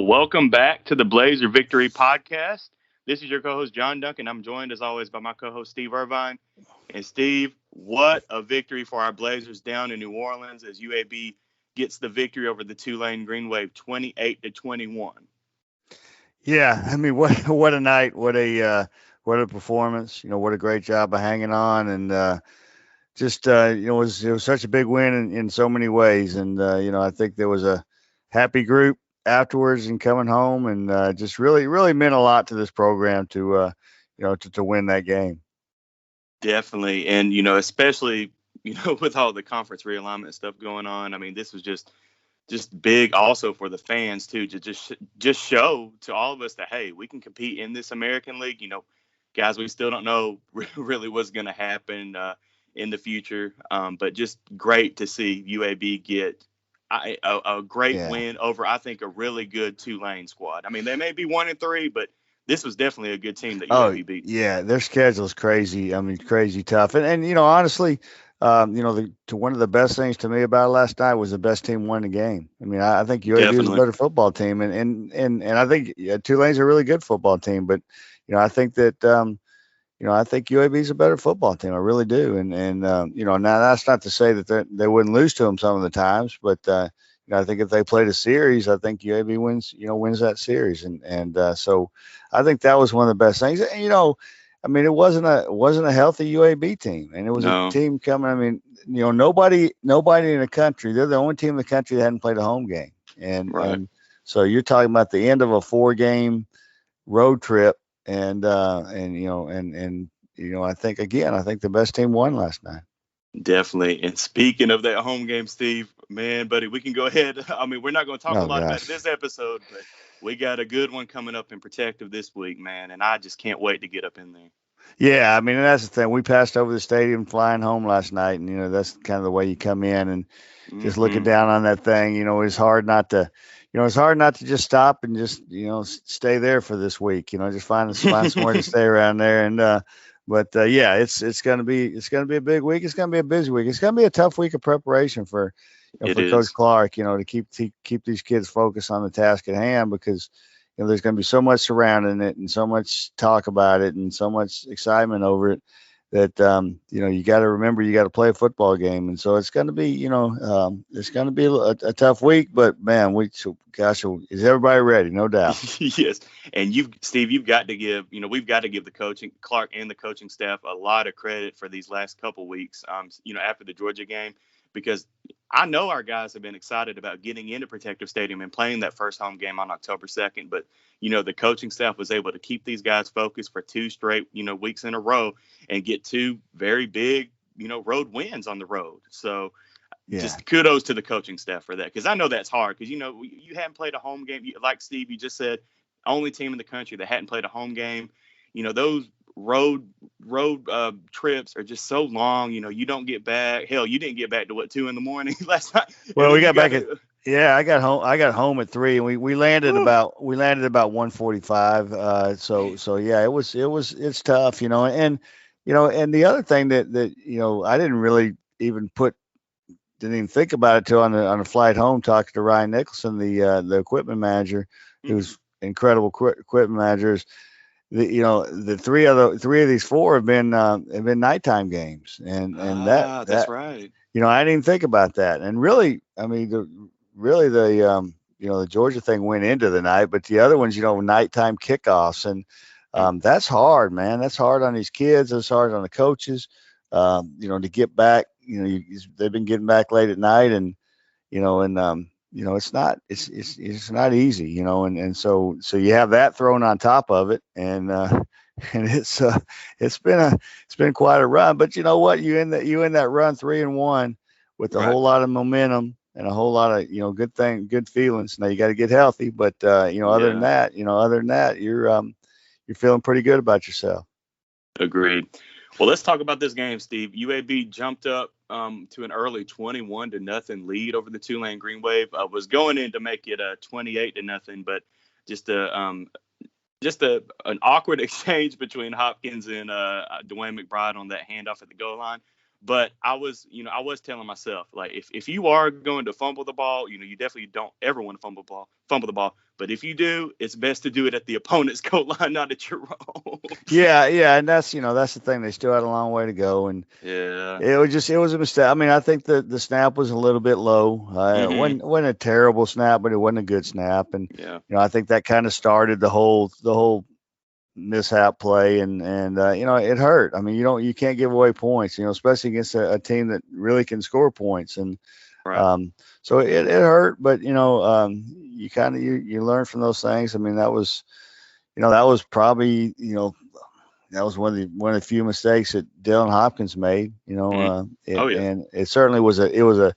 Well, welcome back to the Blazer Victory Podcast. This is your co-host John Duncan. I'm joined as always by my co-host Steve Irvine. And Steve, what a victory for our Blazers down in New Orleans as UAB gets the victory over the Tulane Green Wave, 28-21. Yeah, I mean, what a night, what a performance. What a great job of hanging on, and just it was such a big win in so many ways, and I think there was a happy group afterwards and coming home, and just really meant a lot to this program to win that game. Definitely, and especially with all the conference realignment stuff going on. I mean, this was just big also for the fans too, to just show to all of us that hey, we can compete in this American League. Guys, we still don't know really what's going to happen in the future, but just great to see UAB get a great Yeah. win over, I think, a really good Tulane squad. I mean, they may be 1-3, but this was definitely a good team that Oh UAB beat. yeah, their schedule's crazy. I mean, crazy tough. And honestly, to one of the best things to me about last night was the best team won the game. I mean, I think UAB was a Definitely. better football team, and I think Tulane's a really good football team. But I think that I think UAB is a better football team. I really do. And now that's not to say that they wouldn't lose to them some of the times, but I think if they played a series, I think UAB wins that series. And so I think that was one of the best things. And, I mean, it wasn't a healthy UAB team, and it was a No. team coming. I mean, nobody in the country. They're the only team in the country that hadn't played a home game, and Right. and so you're talking about the end of a 4 game road trip, and I think the best team won last night. Definitely. And speaking of that home game, Steve, man, buddy, we can go ahead. I mean, we're not going to talk a Oh lot about it gosh. this episode, but we got a good one coming up in Protective this week, man. And I just can't wait to get up in there. Yeah, I mean, and that's the thing. We passed over the stadium flying home last night, and that's kind of the way you come in and just looking Hmm. down on that thing. It's hard not to, just stop and just stay there for this week. Just find somewhere to stay around there. But yeah, it's gonna be a big week. It's gonna be a busy week. It's gonna be a tough week of preparation for It for Coach is. Clark. To keep these kids focused on the task at hand, because there's going to be so much surrounding it and so much talk about it and so much excitement over it that you got to remember you got to play a football game. And so it's going to be a tough week, but man, gosh, is everybody ready? No doubt. Yes. And Steve, we've got to give the coaching Clark and the coaching staff a lot of credit for these last couple weeks. After the Georgia game, because I know our guys have been excited about getting into Protective Stadium and playing that first home game on October 2nd. But the coaching staff was able to keep these guys focused for two straight weeks in a row and get two very big road wins on the road. So Yeah. just kudos to the coaching staff for that, because I know that's hard, because you hadn't played a home game, like Steve, you just said, only team in the country that hadn't played a home game. Those road trips are just so long. You don't get back. Hell, you didn't get back to what, 2 in the morning last night, and Well, we then you got got back at to. yeah, I got home at 3, and we landed Whew, about 1:45. So man. so yeah, it's tough, and the other thing that I didn't even think about it till on the flight home, talking to Ryan Nicholson, the equipment manager, Mhm. who's incredible equipment managers. The three of these four have been nighttime games, and that Ah, that's that right. I didn't even think about that. And really, I mean, the Georgia thing went into the night, but the other ones, nighttime kickoffs, and Mm. that's hard, man. That's hard on these kids. That's hard on the coaches. To get back, they've been getting back late at night, and it's not easy, and so you have that thrown on top of it, and and it's been quite a run. But you know what? You in that run 3-1 with a Right. whole lot of momentum and a whole lot of good feelings. Now you got to get healthy, but Yeah. other than that, you're feeling pretty good about yourself. Agreed. Well, let's talk about this game, Steve. UAB jumped up to an early 21-0 lead over the Tulane Green Wave. Was going in to make it a 28-0, but just an awkward exchange between Hopkins and Dwayne McBride on that handoff at the goal line. But I was telling myself, like, if you are going to fumble the ball, you definitely don't ever want to fumble the ball. But if you do, it's best to do it at the opponent's goal line, not at your own. Yeah, yeah, and that's the thing. They still had a long way to go, and Yeah. it was a mistake. I mean, I think the snap was a little bit low. It Hmm. wasn't a terrible snap, but it wasn't a good snap, and Yeah. I think that kind of started the whole mishap play, and it hurt. I mean, you can't give away points, especially against a team that really can score points, and Right. um, so it hurt, but you kind of you learn from those things. I mean, that was probably that was one of the few mistakes that Dylan Hopkins made. Hmm. It Oh yeah. and it certainly was a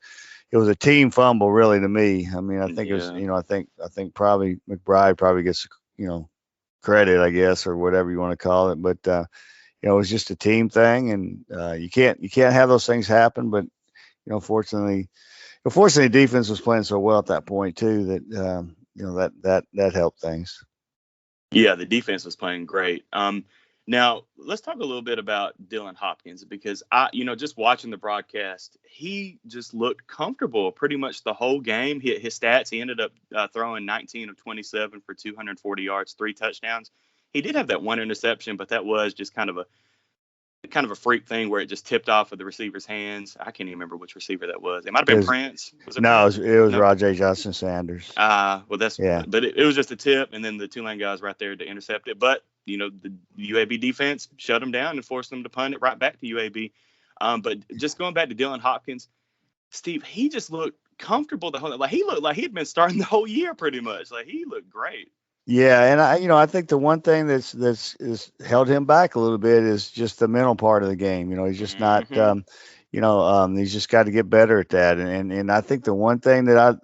team fumble, really, to me. I mean, I think it was, Yeah. I think probably McBride probably gets, credit, I guess, or whatever you want to call it. But it was just a team thing, and you can't have those things happen. But fortunately, defense was playing so well at that point too that that helped things. Yeah, the defense was playing great. Now let's talk a little bit about Dylan Hopkins because just watching the broadcast, he just looked comfortable pretty much the whole game. His stats, he ended up throwing 19 of 27 for 240 yards, 3 touchdowns. He did have that one interception, but that was just kind of a freak thing where it just tipped off of the receiver's hands. I can't even remember which receiver that was. It might have been Is Prince. Was it No, Prince? it was No. Rajay Johnson Sanders. Well, Yeah. but it was just a tip, and then the Tulane guys right there to intercept it. But the UAB defense shut them down and forced them to punt it right back to UAB. But just going back to Dylan Hopkins, Steve, he just looked comfortable the whole. Like he looked like he'd been starting the whole year pretty much. Like he looked great. Yeah, and I think the one thing that's is held him back a little bit is just the mental part of the game. He's just not, Hmm. he's just got to get better at that. And I think the one thing that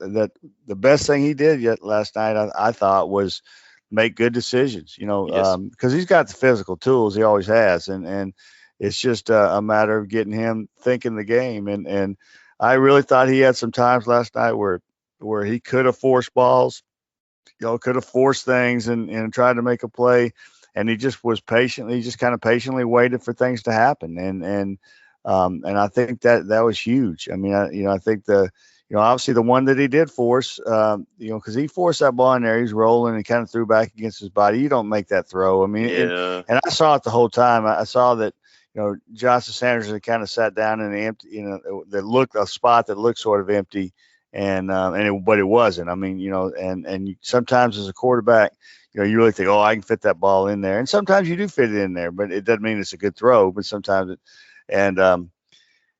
the best thing he did yet last night, I thought, was make good decisions. Yes. Because he's got the physical tools, he always has, and it's just a matter of getting him thinking the game. And I really thought he had some times last night where he could have forced balls, could have forced things and tried to make a play, and he just was patient. He just kind of patiently waited for things to happen, and I think that was huge. I mean, I think obviously the one that he did force, because he forced that ball in there, he's rolling and kind of threw back against his body. You don't make that throw. I mean, and, Yeah. and I saw it the whole time. I saw that. Johnson Sanders had kind of sat down in the empty, that looked a spot that looked sort of empty, but it wasn't. I mean, sometimes as a quarterback, you really think, oh, I can fit that ball in there, and sometimes you do fit it in there, but it doesn't mean it's a good throw. But sometimes and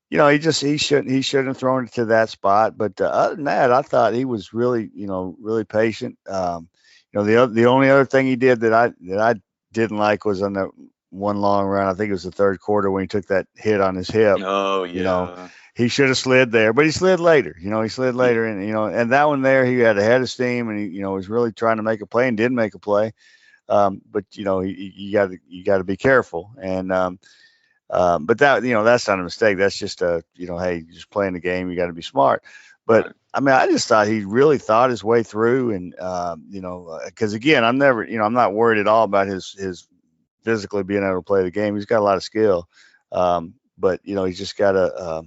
he shouldn't have thrown it to that spot. But other than that, I thought he was really patient. The only other thing he did that I didn't like was on that one long run. I think it was the third quarter when he took that hit on his hip. Oh You know, yeah. he should have slid there, but he slid later. He slid Yeah. later, and that one there, he had a head of steam, and he was really trying to make a play and did make a play. But you got to be careful, and but that's not a mistake. That's just hey, you're just playing the game. You got to be smart. But Right. I mean, I just thought he really thought his way through, and because again, I'm not worried at all about his physically being able to play the game. He's got a lot of skill, but he's just got to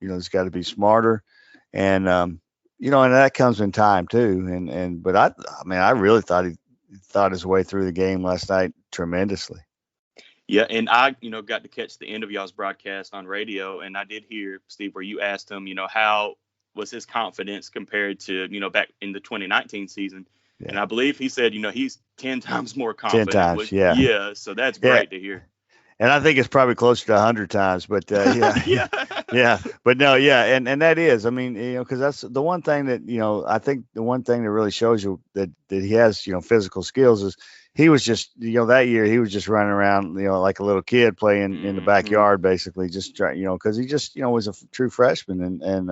he's got to be smarter, and and that comes in time too. But I mean, I really thought he thought his way through the game last night tremendously. Yeah, and I, got to catch the end of y'all's broadcast on radio, and I did hear Steve where you asked him, how was his confidence compared to, back in the 2019 season, and Yeah, I believe he said, he's 10 times more 10 times. confident. Which, Yeah, yeah, so that's yeah, great to hear. and I think it's probably closer to 100 times. But yeah, Yeah. yeah, but no, yeah, and that is, I mean, because that's the one thing that I think the one thing that really shows you that he has physical skills is he was just that year he was just running around like a little kid playing in the Hmm. backyard basically just trying because he just was a true freshman and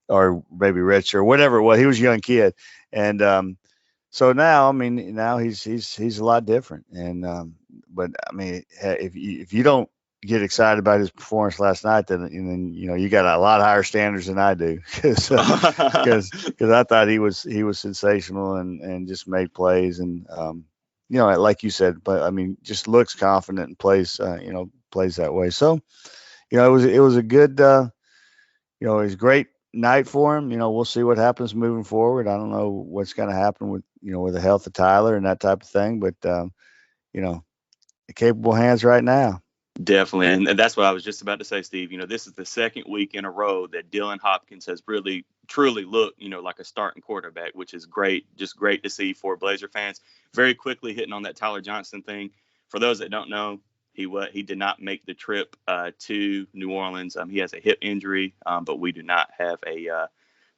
or maybe rich or whatever it was. He was a young kid, and so now, I mean, now he's a lot different. And but I mean, if you don't get excited about his performance last night, then you got a lot higher standards than I do because I thought he was sensational and just made plays and like you said, but I mean, just looks confident and plays plays that way. So it was a good, it was a great night for him. We'll see what happens moving forward. I don't know what's going to happen with with the health of Tyler and that type of thing, but you know, capable hands right now. Definitely. And that's what I was just about to say, Steve. This is the second week in a row that Dylan Hopkins has really, truly looked, like a starting quarterback, which is great. Just great to see for Blazer fans. Very quickly hitting on that Tyler Johnson thing. For those that don't know, he did not make the trip to New Orleans. He has a hip injury, but we do not have a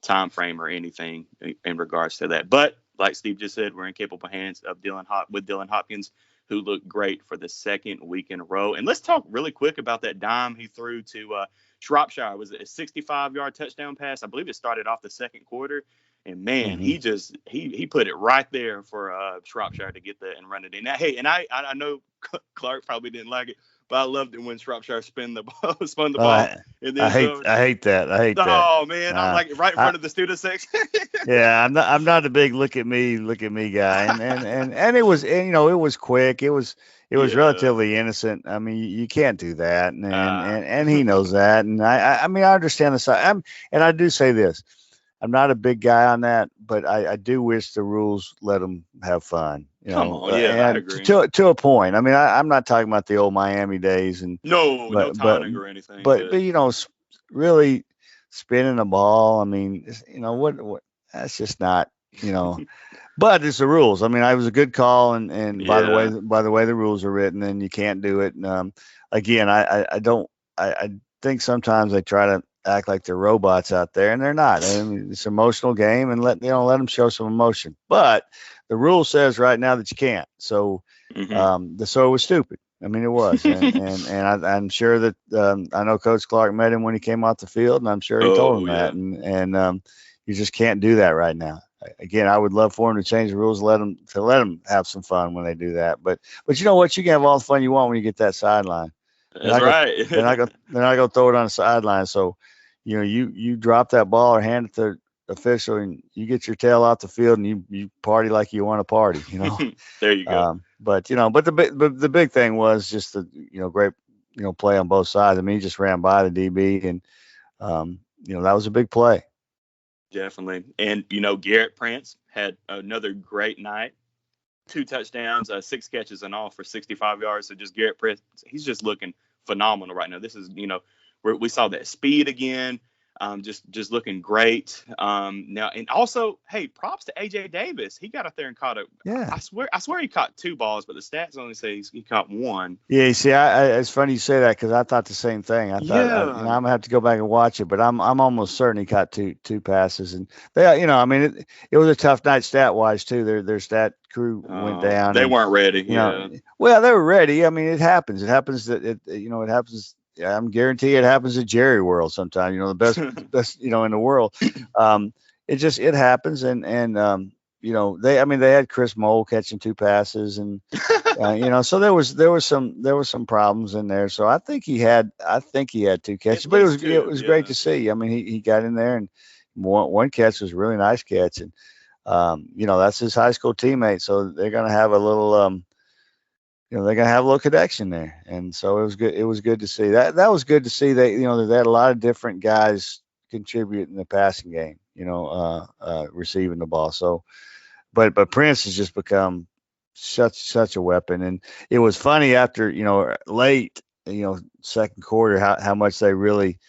time frame or anything in regards to that. But like Steve just said, we're in capable hands of Dylan Hopkins, who looked great for the second week in a row. And let's talk really quick about that dime he threw to Shropshire. Was it a 65-yard touchdown pass? I believe it started off the second quarter. And man, Hmm. he put it right there for Shropshire to get that and run it in. Now, hey, and I know Clark probably didn't like it, but I loved it when Shropshire spun the Oh, ball in the I end hate zone. I hate that. I hate that. Oh man, I'm like right in I front of the student section. Yeah, I'm not a big look at me guy, and it was, and, it was quick. It was Yeah. relatively innocent. I mean, you can't do that, and Uh, and and he knows that, and I mean, I understand the side. And I do say this: I'm not a big guy on that, but I do wish the rules let them have fun. Come on, yeah, I And agree. to a point. I mean, I'm not talking about the old Miami days, and No, no but but taunting or anything, but but but really spinning the ball. I mean, what that's just not, you know. But it's the rules. I mean, I was a good call, and yeah. by the way the rules are written, and you can't do it. And again, I don't. I think sometimes they try to act like they're robots out there, and they're not. I mean, it's an emotional game, and let them show some emotion. But the rule says right now that you can't. So Hmm. so it was stupid. I mean, it was, I'm sure that I know Coach Clark met him when he came off the field, and I'm sure he told Oh him that, yeah. and you just can't do that right now. Again, I would love for him to change the rules, let them have some fun when they do that. But you know what? You can have all the fun you want when you get that sideline. They're That's not gonna right. they're not gonna throw it on the sideline. So, you drop that ball or hand it to the official, and you get your tail off the field, and you party like you want to party. There you go. But the big thing was just the great play on both sides. I mean, he just ran by the DB, and that was a big play. Definitely. And Garrett Prance had another great night. Two touchdowns, six catches and all for 65 yards. So just Garrett Press, he's just looking phenomenal right now. This is, we saw that speed again, just looking great. Now, and also, hey, props to AJ Davis. He got up there and caught it. Yeah. I swear he caught two balls, but the stats only say he caught one. Yeah, you see, it's funny you say that because I thought the same thing. I thought, Yeah. I'm gonna have to go back and watch it, but I'm almost certain he caught two passes, and they, I mean, it was a tough night stat wise too. Their stat crew went down, They and weren't ready. Yeah. well, they were ready. I mean, it happens. It happens that it happens. Yeah, I'm guarantee it happens at Jerry World sometime. The best in the world. It happens, and they, I mean, they had Chris Mole catching two passes, and so there was some problems in there. So I think he had two catches, At but it least was it two. was great Yeah. to see. I mean, he got in there, and one catch was a really nice catch, and that's his high school teammate, so they're gonna have a little they're gonna have a little connection there, and so it was good. It was good to see that. That was good to see that that they had a lot of different guys contribute in the passing game. Receiving the ball. So, but Prince has just become such a weapon, and it was funny after late second quarter how much they really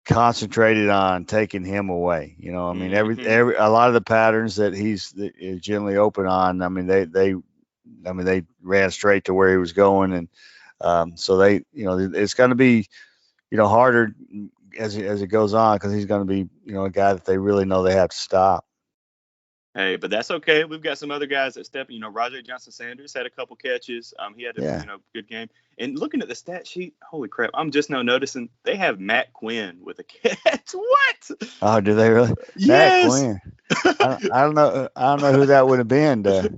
concentrated on taking him away. I mean, Hmm. every a lot of the patterns that is generally open on. I mean, they ran straight to where he was going, and so it's going to be harder as it goes on because he's going to be a guy that they really know they have to stop. Hey, but that's okay. We've got some other guys that step. Rajay Johnson Sanders had a couple catches. He had a Yeah. good game. And looking at the stat sheet, holy crap! I'm just now noticing they have Matt Quinn with a catch. What? Oh, do they really? Matt Yes. Quinn. I don't know. I don't know who that would have been. That's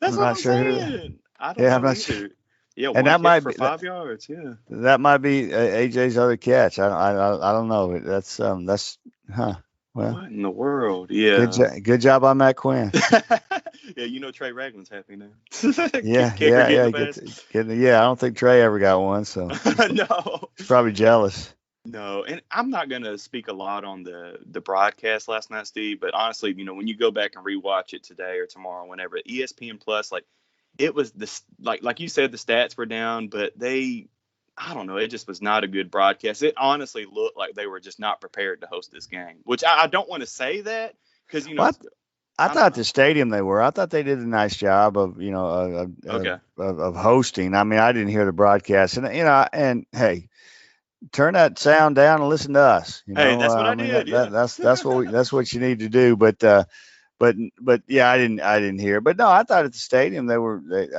I'm what not I'm sure who. saying. I don't Yeah, I'm know not sure. either. Yeah, And one that catch might for be that, 5 yards. Yeah. that might be AJ's other catch. I don't know. That's huh. Well, What in the world? Yeah. good job on Matt Quinn. Yeah, Trey Ragland's happy now. Yeah, Kicker yeah, getting yeah. the pass. Yeah. I don't think Trey ever got one, so No, he's probably jealous. no, and I'm not gonna speak a lot on the broadcast last night, Steve. But honestly, when you go back and rewatch it today or tomorrow, whenever ESPN Plus, like it was this, like you said, the stats were down, but I don't know, it just was not a good broadcast. It honestly looked like they were just not prepared to host this game, which I don't want to say that because Well, I I don't thought know. the stadium they were. I thought they did a nice job of Okay. of hosting. I mean, I didn't hear the broadcast, and and hey, turn that sound down and listen to us. Hey, that's what I I mean did. Yeah. that's what you need to do. But yeah, I didn't hear. But no, I thought at the stadium I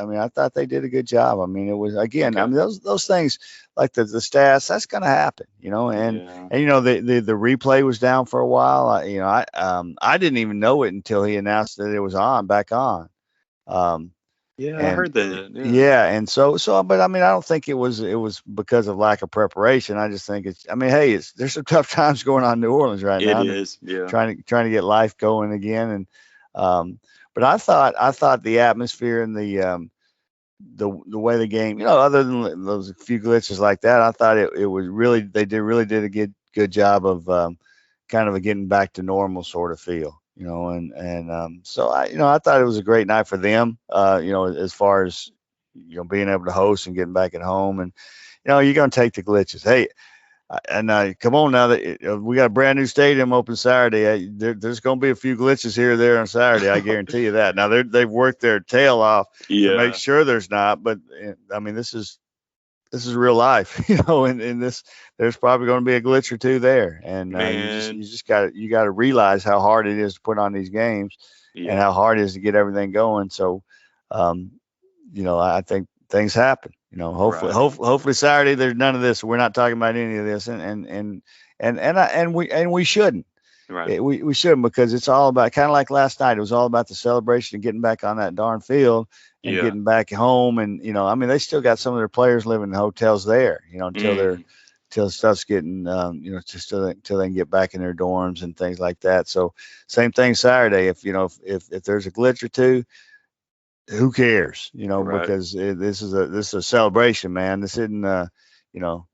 mean, I thought they did a good job. I mean, it was again. I Okay. mean, those things like the stats, that's going to happen. Yeah. And the replay was down for a while. I didn't even know it until he announced that it was back on. Um, Yeah, I and heard that. Yeah. yeah, and but I mean, I don't think it was because of lack of preparation. I just think I mean, hey, there's some tough times going on in New Orleans right It now, and they're is. Yeah. trying to get life going again. And but I thought the atmosphere and the way the game, other than those few glitches like that, I thought it was really really did a good job of kind of a getting back to normal sort of feel. And so I thought it was a great night for them. As far as being able to host and getting back at home, and you're gonna take the glitches. Hey, and come on now that we got a brand new stadium open Saturday. There's going to be a few glitches here or there on Saturday. I guarantee you that. Now they've worked their tail off to make Yeah. sure there's not. But I mean, this is real life, and this there's probably going to be a glitch or two there. And Man. you got to realize how hard it is to put on these games, and Yeah. how hard it is to get everything going. So, um, I think things happen. Right. Hopefully Saturday there's none of this. We're not talking about any of this, and we shouldn't. Right. We shouldn't, because it's all about, kind of like last night. It was all about the celebration and getting back on that darn field and Yeah. getting back home. And I mean, they still got some of their players living in hotels there. Mm. Until stuff's getting just till they can get back in their dorms and things like that. So same thing Saturday. If there's a glitch or two, who cares? Right. Because this is a celebration, man. This isn't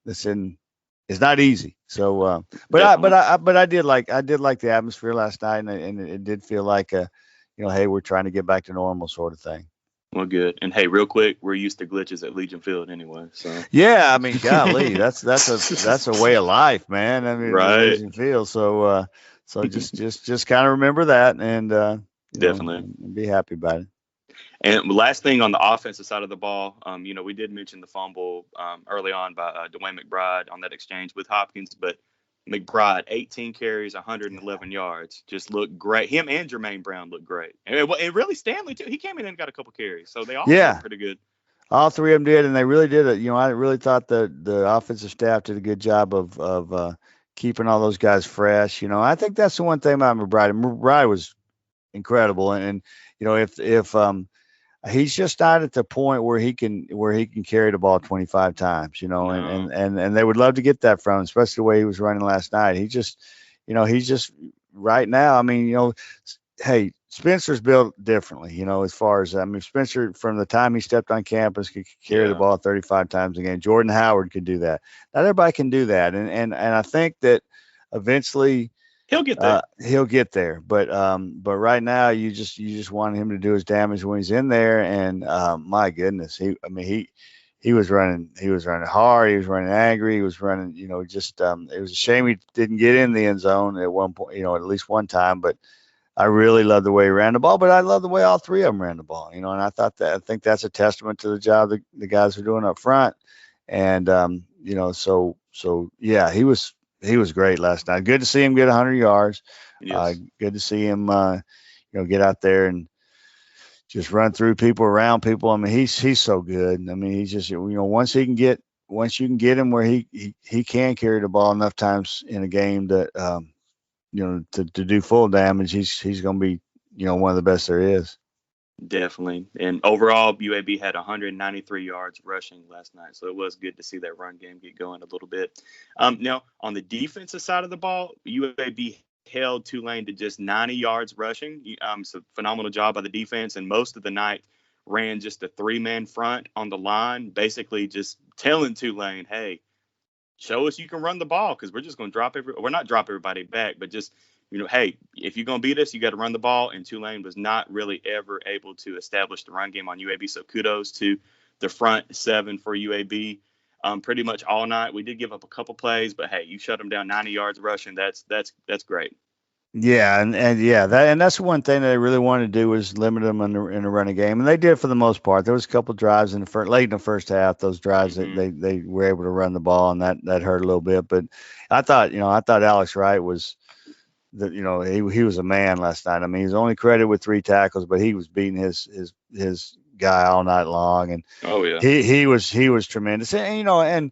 this isn't it's not easy. So, Definitely. but I did like the atmosphere last night, and it did feel like hey, we're trying to get back to normal sort of thing. Well, good. And hey, real quick, we're used to glitches at Legion Field anyway. So. Yeah, I mean, golly, that's a way of life, man. I mean, the Right. Legion Field. So just kind of remember that, and Definitely. and be happy about it. And last thing on the offensive side of the ball, we did mention the fumble early on by Dwayne McBride on that exchange with Hopkins, but McBride, 18 carries, 111 yards, just looked great. Him and Jermaine Brown looked great, and really Stanley too. He came in and got a couple carries, so they all looked Yeah, pretty good. all three of them did, and they really did it. I really thought the offensive staff did a good job of keeping all those guys fresh. I think that's the one thing about McBride. McBride was incredible, and if he's just not at the point where he can carry the ball 25 times, No, and they would love to get that from him, especially the way he was running last night. He's just right now. I mean, hey, Spencer's built differently, as far as, I mean, Spencer, from the time he stepped on campus, could carry the yeah, ball 35 times a game. Jordan Howard could do that. Not everybody can do that. And I think that eventually he'll get there. he'll get there. But right now you just want him to do his damage when he's in there. And my goodness, he was running hard, he was running angry, he was running, just it was a shame he didn't get in the end zone at one point, at least one time. But I really love the way he ran the ball, but I love the way all three of them ran the ball, and I think that's a testament to the job the guys are doing up front. And yeah, he was great last night. Good to see him get 100 yards. Yes, Good to see him get out there and just run through people, around people. I mean, he's so good. I mean, he's just, once you can get him where he can carry the ball enough times in a game that to do full damage, he's going to be one of the best there is. definitely. And overall, UAB had 193 yards rushing last night, so it was good to see that run game get going a little bit. Now, on the defensive side of the ball, UAB held Tulane to just 90 yards rushing. It's a phenomenal job by the defense, and most of the night ran just a 3-man front on the line, basically just telling Tulane, hey, show us you can run the ball because we're just going to we're not drop everybody back, but just, hey, if you're going to beat us, you got to run the ball. And Tulane was not really ever able to establish the run game on UAB. So kudos to the front seven for UAB. Pretty much all night. We did give up a couple plays, but hey, you shut them down 90 yards rushing. That's great. Yeah, and yeah, that's one thing that they really wanted to do was limit them in the running game, and they did for the most part. There was a couple drives in the late in the first half, those drives that Mm-hmm. they were able to run the ball, and that hurt a little bit. But I thought Alex Wright was he was a man last night. I mean, he's only credited with 3 tackles, but he was beating his guy all night long, and Oh yeah. he was tremendous. And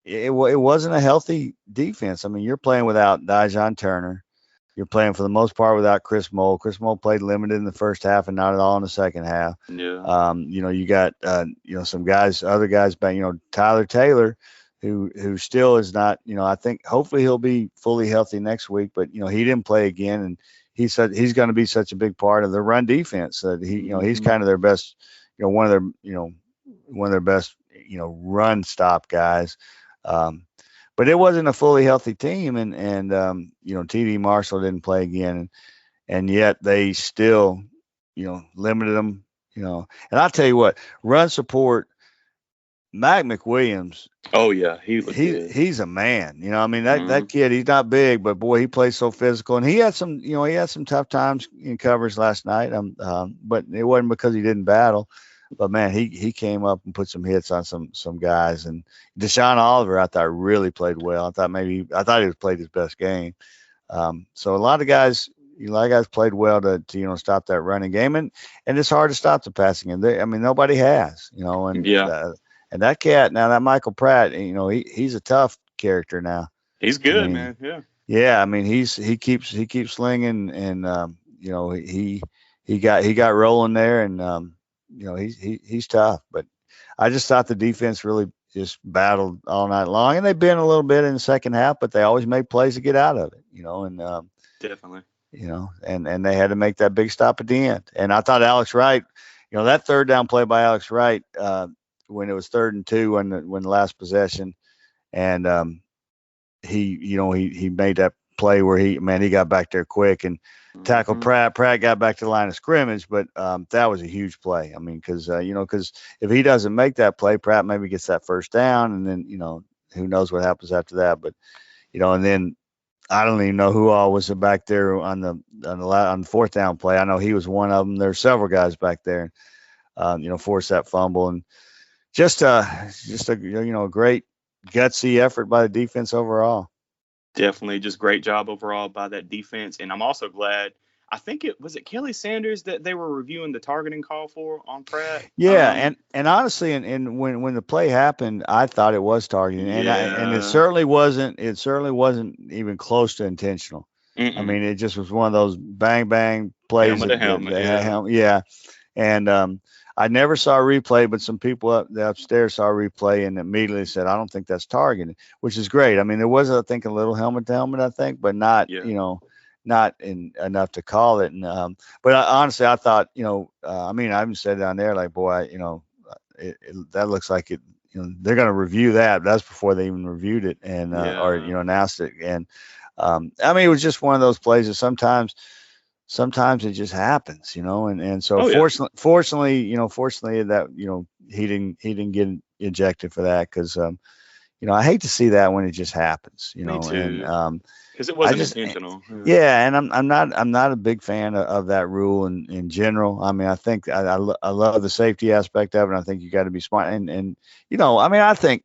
it wasn't a healthy defense. I mean, you're playing without Dijon Turner. You're playing for the most part without Chris Mole. Chris Mole played limited in the first half and not at all in the second half. Yeah. You got some guys, other guys back. Tyler Taylor, who still is not. I think hopefully he'll be fully healthy next week. But he didn't play again, and he said he's going to be such a big part of the run defense. That he's kind of their best. One of their best. Run stop guys. But it wasn't a fully healthy team, and TD Marshall didn't play again, and yet they still, limited them. And I'll tell you what, run support, Mac McWilliams. Oh yeah, he looked good. He's a man. I mean that kid. He's not big, but boy, he plays so physical, and he had some tough times in coverage last night. But it wasn't because he didn't battle. But man, he came up and put some hits on some guys, and Deshaun Oliver I thought really played well. I thought he played his best game. So a lot of guys played well to stop that running game, and it's hard to stop the passing game. I mean nobody has, Yeah, and that cat now, that Michael Pratt, he's a tough character now. he's I good, mean, man. Yeah. yeah, I mean he keeps slinging, and he got rolling there, and he's tough. But I just thought the defense really just battled all night long, and they been a little bit in the second half, but they always made plays to get out of it, and Definitely. and they had to make that big stop at the end. And I thought Alex Wright, that third down play by Alex Wright, when it was 3rd and 2 when the last possession, and he made that play where he got back there quick and tackled Pratt. Pratt got back to the line of scrimmage, but that was a huge play. I mean, because if he doesn't make that play, Pratt maybe gets that first down, and then who knows what happens after that. But and then I don't even know who all was back there on the 4th down play. I know he was one of them. There's several guys back there, forced that fumble, and just a great gutsy effort by the defense overall. Definitely, just great job overall by that defense. And I'm also glad. I think it was Kelly Sanders that they were reviewing the targeting call for on Pratt. Yeah, and honestly, and when the play happened, I thought it was targeting, and it certainly wasn't. It certainly wasn't even close to intentional. Mm-mm. I mean, it just was one of those bang bang plays. Helmet to helmet, yeah. And I never saw a replay, but some people upstairs saw a replay and immediately said, "I don't think that's targeting," which is great. I mean, there was, I think, a little helmet to helmet, I think, but not not enough to call it. And but honestly, I thought, I mean, I even said down there, like, boy, that looks like it. They're going to review that. That's before they even reviewed it and or announced it. And I mean, it was just one of those plays that sometimes it just happens, and so fortunately that he didn't get ejected for that, because I hate to see that when it just happens, Me too. and because it wasn't intentional. Yeah, and I'm not a big fan of that rule in general. I mean, I think I love the safety aspect of it. And I think you got to be smart, and I mean, I think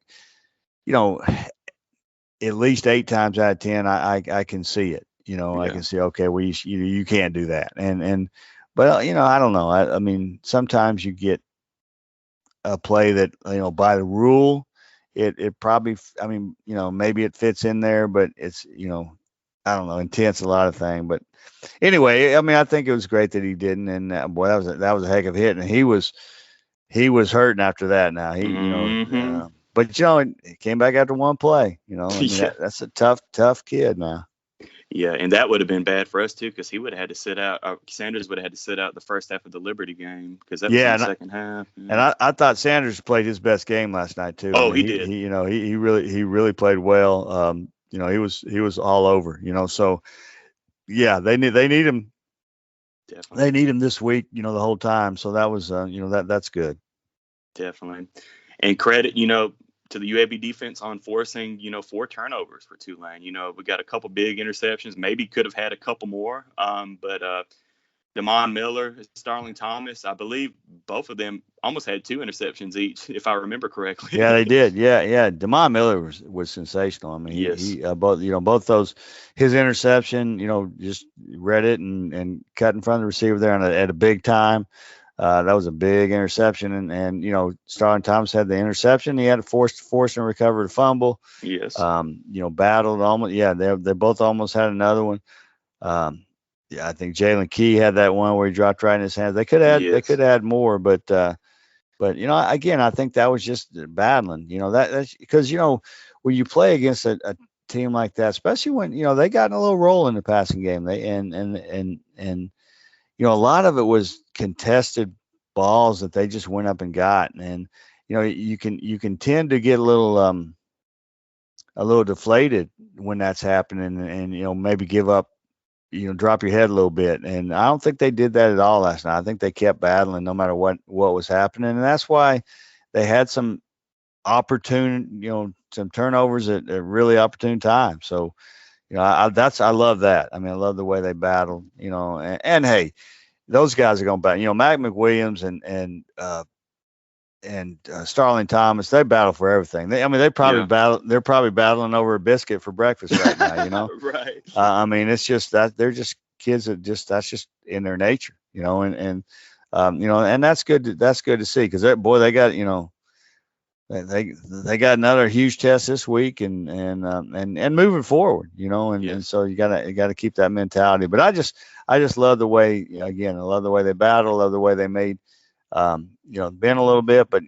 at least 8 times out of 10, I can see it. I can see, okay, well, you can't do that, but I don't know. I mean, sometimes you get a play that by the rule, it probably, I mean, maybe it fits in there, but it's I don't know, intent's a lot of things. But anyway, I mean, I think it was great that he didn't, and boy, that was a heck of a hit, and he was hurting after that. Now but he came back after one play. I mean, that's a tough kid now. Yeah, and that would have been bad for us too, because he would have had to sit out. Sanders would have had to sit out the first half of the Liberty game because that was in Yeah, the second half. and Yeah. I thought Sanders played his best game last night too. I Oh, mean, he did. he really played well. He was all over. So yeah, Definitely, they need him this week. The whole time. So that was that's good. definitely. And credit, to the UAB defense on forcing, 4 turnovers for Tulane. We got a couple big interceptions. Maybe could have had a couple more. But Damon Miller, Starling Thomas, I believe both of them almost had 2 interceptions each, if I remember Yeah, they correctly. did. Yeah. Demond Miller was sensational. I mean, Yes. he both those his interception, just read it and cut in front of the receiver there at a big time. That was a big interception, and Starling Thomas had the interception. He had to force and recover the fumble. Yes. Battled almost. Yeah, they both almost had another one. Yeah, I think Jalen Key had that one where he dropped right in his hands. They Yes. could add more, but again, I think that was just battling. That's because when you play against a team like that, especially when they got in a little roll in the passing game, they and a lot of it was contested balls that they just went up and got, and you can tend to get a little deflated when that's happening, and maybe give up, drop your head a little bit. And I don't think they did that at all last night. I think they kept battling no matter what was happening, and that's why they had some some turnovers at really opportune times. So I love that. I mean, I love the way they battled. And hey, those guys are going to battle. Mac McWilliams and Starling Thomas, they battle for everything. They probably Yeah. battle. They're probably battling over a biscuit for breakfast right now. Right. I mean, it's just that they're just kids that's just in their nature. And that's good. That's good to see because boy, they got they got another huge test this week and moving forward. And Yes. so you gotta keep that mentality. But I just love the way again. I love the way they battle. Love the way they made been a little bit, but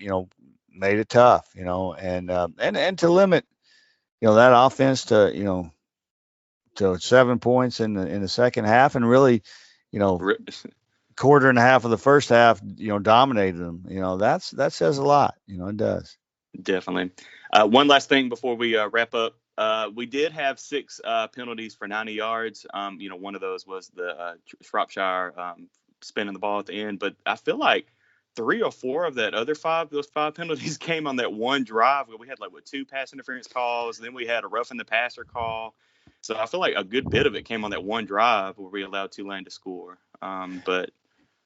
made it tough. And to limit that offense to 7 points in the second half, and really, you know, Re- quarter and a half of the first half, dominated them. That says a lot. It does. Definitely. One last thing before we wrap up. We did have 6 penalties for 90 yards. One of those was the Shropshire spinning the ball at the end. But I feel like 3 or 4 of those 5 penalties came on that one drive where we had 2 pass interference calls. Then we had a roughing the passer call. So I feel like a good bit of it came on that one drive where we allowed Tulane to score. But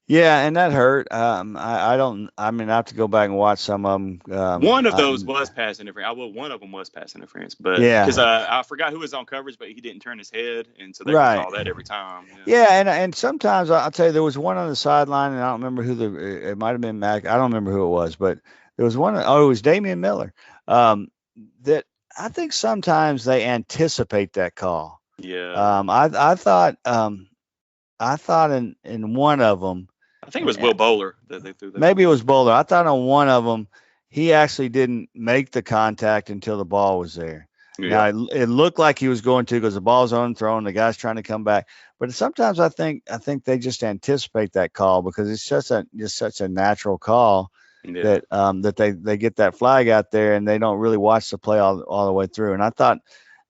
Yeah, and that hurt. I don't. I mean, I have to go back and watch some of them. one of those was pass interference. One of them was pass interference, but because Yeah, I forgot who was on coverage, but he didn't turn his head, and so they would right. call that every time. Yeah, and sometimes I'll tell you there was one on the sideline, and I don't remember it might have been Mac. I don't remember who it was, but there was one. Oh, it was Damian Miller. Um, that I think sometimes they anticipate that call. Yeah. I thought in one of them, I think it was Will Bowler that they threw that maybe on. it was Boulder. I thought on one of them he actually didn't make the contact until the ball was there. Now Yeah. it looked like he was going to because the ball's on thrown, the guy's trying to come back. But sometimes I think they just anticipate that call because it's just such a natural call Yeah. that they get that flag out there and they don't really watch the play all the way through. And I thought,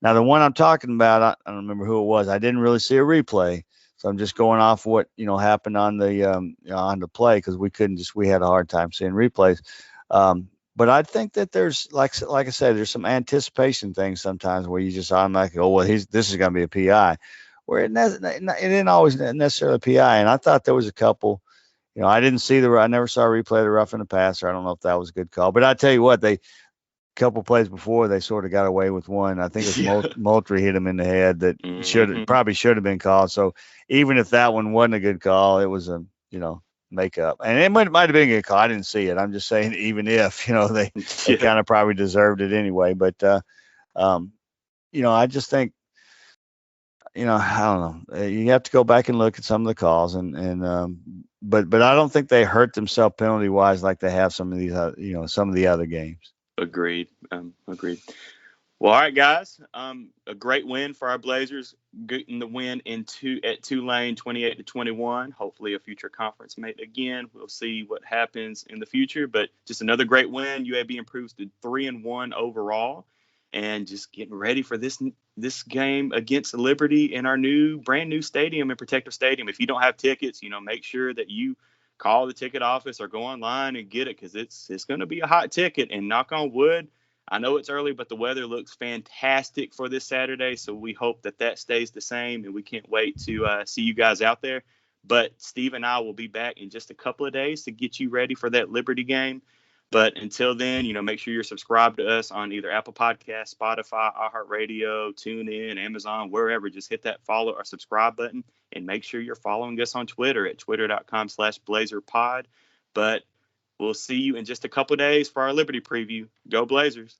now the one I'm talking about, I don't remember who it was. I didn't really see a replay, so I'm just going off what happened on the play because we had a hard time seeing replays. But I think that there's like I said, there's some anticipation things sometimes where you just automatically go, well, this is going to be a PI, where it didn't always necessarily a PI. And I thought there was a couple. I never saw a replay of the rough in the passer. I don't know if that was a good call, but I tell you what, they couple plays before they sort of got away with one. I think it Yeah. was Moultrie hit him in the head that Hmm. should have been called. So even if that one wasn't a good call, it was a makeup, and it might have been a good call. I didn't see it. I'm just saying even if they Yeah. kind of probably deserved it anyway. But um, I just think I don't know. You have to go back and look at some of the calls, but I don't think they hurt themselves penalty wise like they have some of these some of the other games. Agreed. Agreed. Well, all right, guys. A great win for our Blazers, getting the win at Tulane, 28-21. Hopefully, a future conference mate again. We'll see what happens in the future, but just another great win. UAB improves to 3-1 overall, and just getting ready for this game against Liberty in our brand new stadium in Protective Stadium. If you don't have tickets, make sure that you call the ticket office or go online and get it, because it's going to be a hot ticket. And knock on wood, I know it's early, but the weather looks fantastic for this Saturday. So we hope that stays the same, and we can't wait to see you guys out there. But Steve and I will be back in just a couple of days to get you ready for that Liberty game. But until then, make sure you're subscribed to us on either Apple Podcasts, Spotify, iHeartRadio, TuneIn, Amazon, wherever. Just hit that follow or subscribe button, and make sure you're following us on Twitter at twitter.com/BlazerPod. But we'll see you in just a couple of days for our Liberty preview. Go Blazers.